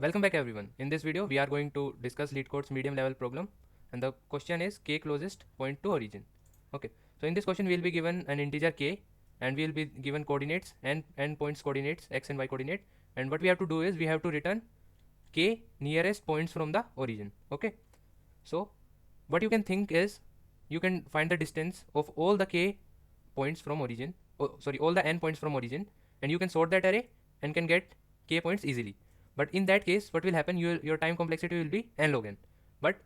Welcome back everyone. In this video we are going to discuss LeetCode's medium level problem, and the question is k closest point to origin. Okay, so in this question we will be given an integer k and we will be given coordinates and points coordinates x and y coordinate, and what we have to do is we have to return k nearest points from the origin. Okay, so what you can think is you can find the distance of all the k points from origin, all the n points from origin, and you can sort that array and can get k points easily. But in that case what will happen, your time complexity will be n log n. But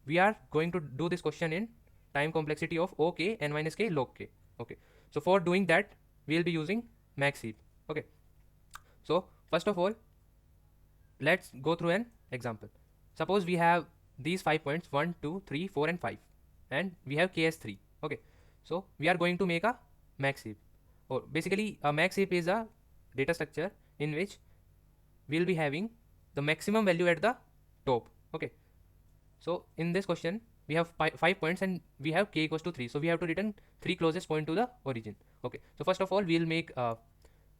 we are going to do this question in time complexity of ok n minus k log k. Okay, so for doing that we will be using max heap. Okay, so first of all let's go through an example. Suppose we have these 5 points 1 2 3 4 and 5, and we have k as 3. Okay, so we are going to make a max heap, or basically a max heap is a data structure in which we'll be having the maximum value at the top. Okay, so in this question we have 5 points and we have k equals to 3, so we have to return 3 closest point to the origin. Okay, so first of all we'll make a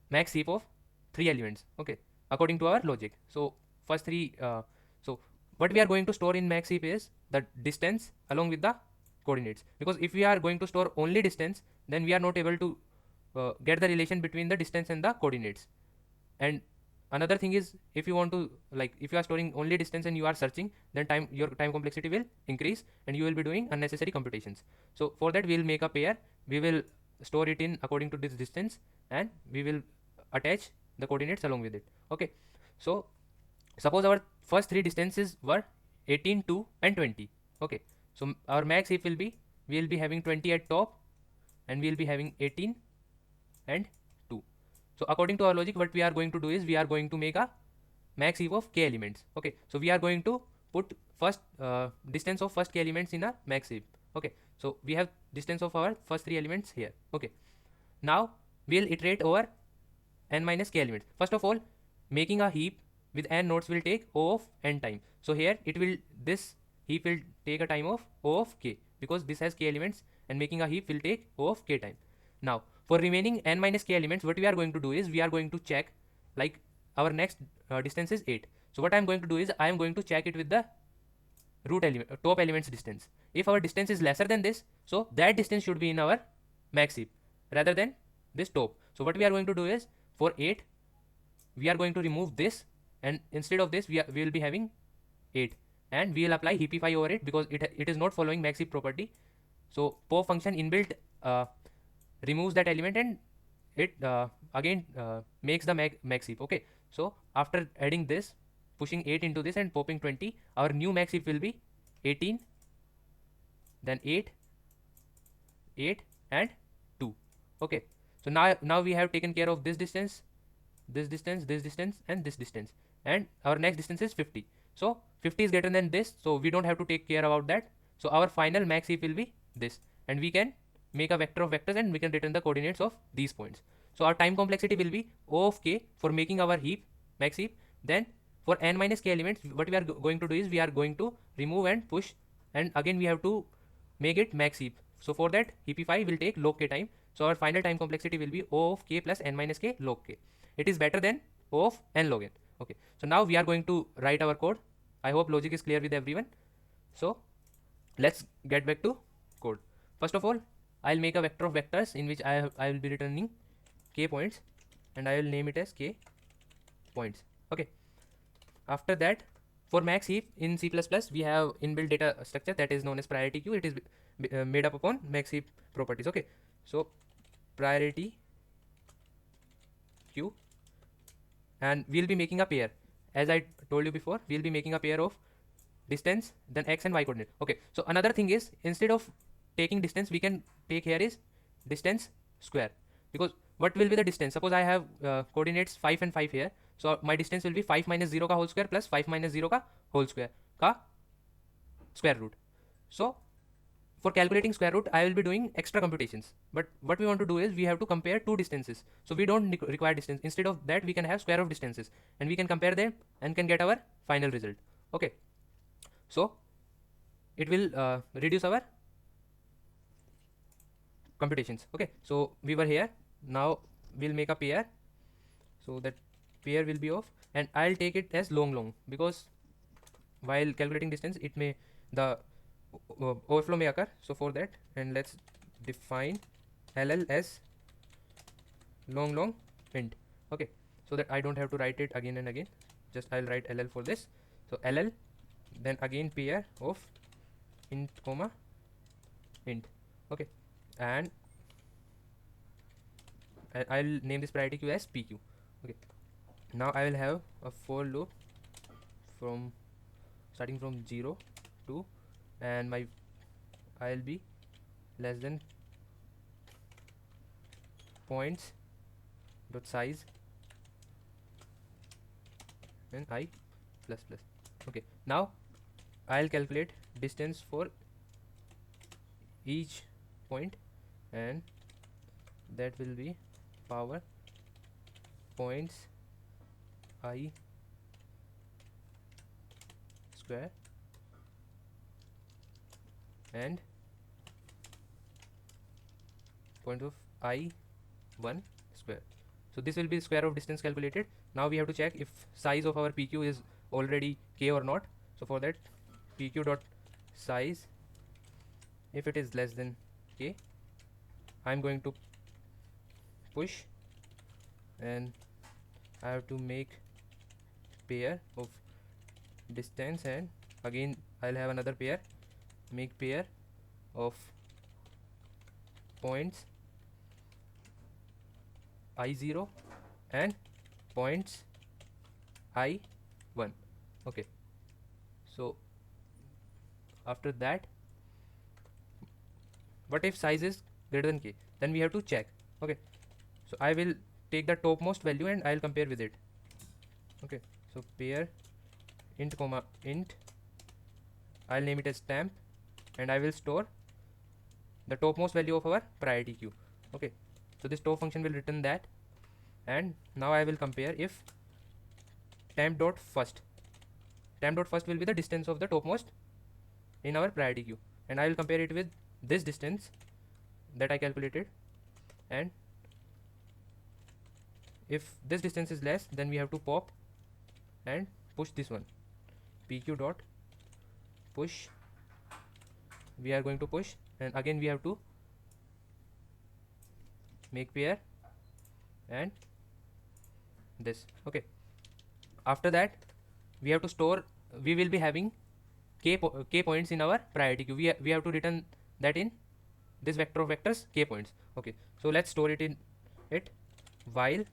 max heap of 3 elements. Okay, according to our logic. So first three so what we are going to store in max heap is the distance along with the coordinates, because if we are going to store only distance then we are not able to get the relation between the distance and the coordinates. And another thing is, if you want to, like, if you are storing only distance and you are searching, then your time complexity will increase and you will be doing unnecessary computations. So for that we will make a pair. We will store it in according to this distance and we will attach the coordinates along with it. Okay, so suppose our first three distances were 18, 2 and 20. Okay, so our max heap will be, we will be having 20 at top and we will be having 18 and 2. So according to our logic what we are going to do is we are going to make a max heap of k elements. Okay, so we are going to put first distance of first k elements in a max heap. Okay, so we have distance of our first three elements here. Okay, now we'll iterate over n minus k elements. First of all, making a heap with n nodes will take O of n time. So here it will, this heap will take a time of O of k, because this has k elements and making a heap will take O of k time. Now for remaining n minus k elements, what we are going to do is we are going to check, like, our next distance is 8. So what I am going to do is I am going to check it with the root element, top elements distance. If our distance is lesser than this, so that distance should be in our max heap rather than this top. So what we are going to do is for 8 we are going to remove this, and instead of this we will be having 8, and we will apply heapify over it because it is not following max heap property. So pop function inbuilt removes that element and it again makes the max heap. Okay, so after adding this, pushing 8 into this and popping 20, our new max heap will be 18, then 8, 8 and 2. Okay, so now we have taken care of this distance, this distance, this distance and this distance, and our next distance is 50. So 50 is greater than this, so we don't have to take care about that. So our final max heap will be this, and we can make a vector of vectors and we can return the coordinates of these points. So our time complexity will be O of k for making our heap, max heap. Then for n minus k elements, what we are going to do is we are going to remove and push, and again we have to make it max heap. So for that heapify will take log k time. So our final time complexity will be O of k plus n minus k log k. It is better than O of n log n. Okay, so now we are going to write our code. I hope logic is clear with everyone. So let's get back to code. First of all, I'll make a vector of vectors in which I will be returning k points, and I will name it as k points. Okay, after that, for max heap in C++ we have inbuilt data structure that is known as priority queue. It is made up upon max heap properties. Okay, so priority queue, and we'll be making a pair. As I told you before, we'll be making a pair of distance, then x and y coordinate. Okay, so another thing is, instead of taking distance, we can take here is distance square, because what will be the distance? Suppose I have coordinates 5 and 5 here, so my distance will be 5 minus 0 ka whole square plus 5 minus 0 ka whole square ka square root. So for calculating square root I will be doing extra computations, but what we want to do is we have to compare two distances, so we don't require distance. Instead of that we can have square of distances and we can compare them and can get our final result. Okay, so it will reduce our computations. Okay, so we were here, now we'll make a pair, so that pair will be of, and I'll take it as long because while calculating distance it may the overflow may occur. So for that, and let's define ll as long int. Okay, so that I don't have to write it again and again, just I'll write ll for this. So ll, then again pair of int comma int. Okay, and I'll name this priority queue as pq. Okay, now I will have a for loop from starting from 0 to, and my I'll be less than points dot size and I plus plus. Okay, now I'll calculate distance for each point, and that will be power points I square and point of I1 square. So this will be square of distance calculated. Now we have to check if size of our PQ is already k or not. So for that, PQ dot size, if it is less than k, I'm going to push, and I have to make pair of distance, and again I'll have another pair, make pair of points I0 and points I1. Okay, so after that, what if size is greater than k? Then we have to check. Okay, so I will take the topmost value and I'll compare with it. Okay, so pair int comma int, I'll name it as temp, and I will store the topmost value of our priority queue. Okay, so this top function will return that, and now I will compare if temp dot first will be the distance of the topmost in our priority queue, and I will compare it with this distance that I calculated, and if this distance is less, then we have to pop and push this one, pq dot push. We are going to push, and again we have to make pair and this. Okay, after that we have to store, we will be having k points in our priority queue. We have to return that in this vector of vectors k points. Okay, so let's store it in it, while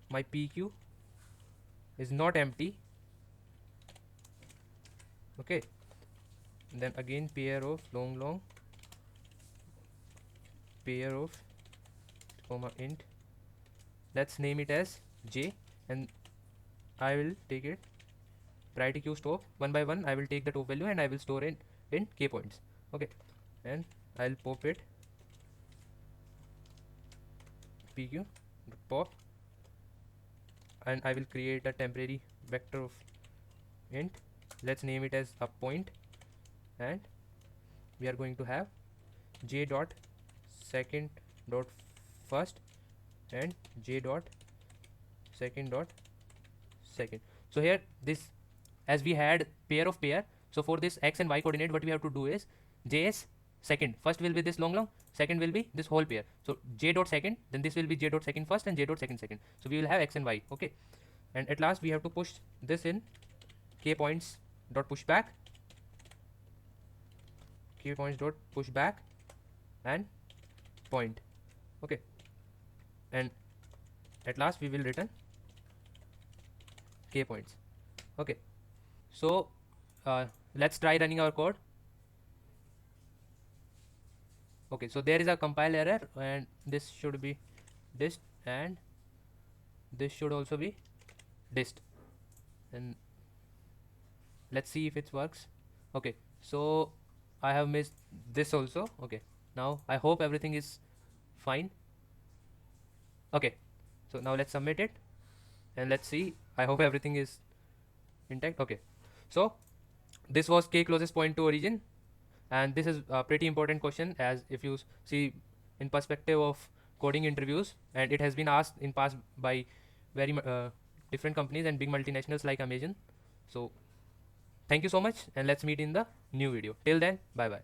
my pq is not empty. Okay, then again pair of long pair of comma int, let's name it as j, and I will take it priority queue stop one by one. I will take the top value and I will store it in k points. Okay, and I'll pop it pq pop, and I will create a temporary vector of int, let's name it as a point, and we are going to have j dot second dot first and j dot second dot second. So here this, as we had pair of pair, so for this x and y coordinate, what we have to do is j is second, first will be this long, second will be this whole pair. So j dot second, then this will be j dot second first and j dot second. So we will have x and y. Okay, and at last we have to push this in k points dot push back, k points dot push back and point. Okay, and at last we will return k points. Okay, so let's try running our code. Okay, so there is a compile error, and this should be dist, and this should also be dist, and let's see if it works. Okay, so I have missed this also. Okay, now I hope everything is fine. Okay, so now let's submit it and let's see. I hope everything is intact. Okay, so this was k closest point to origin, and this is a pretty important question, as if you see in perspective of coding interviews, and it has been asked in past by very different companies and big multinationals like Amazon. So thank you so much, and let's meet in the new video. Till then, bye bye.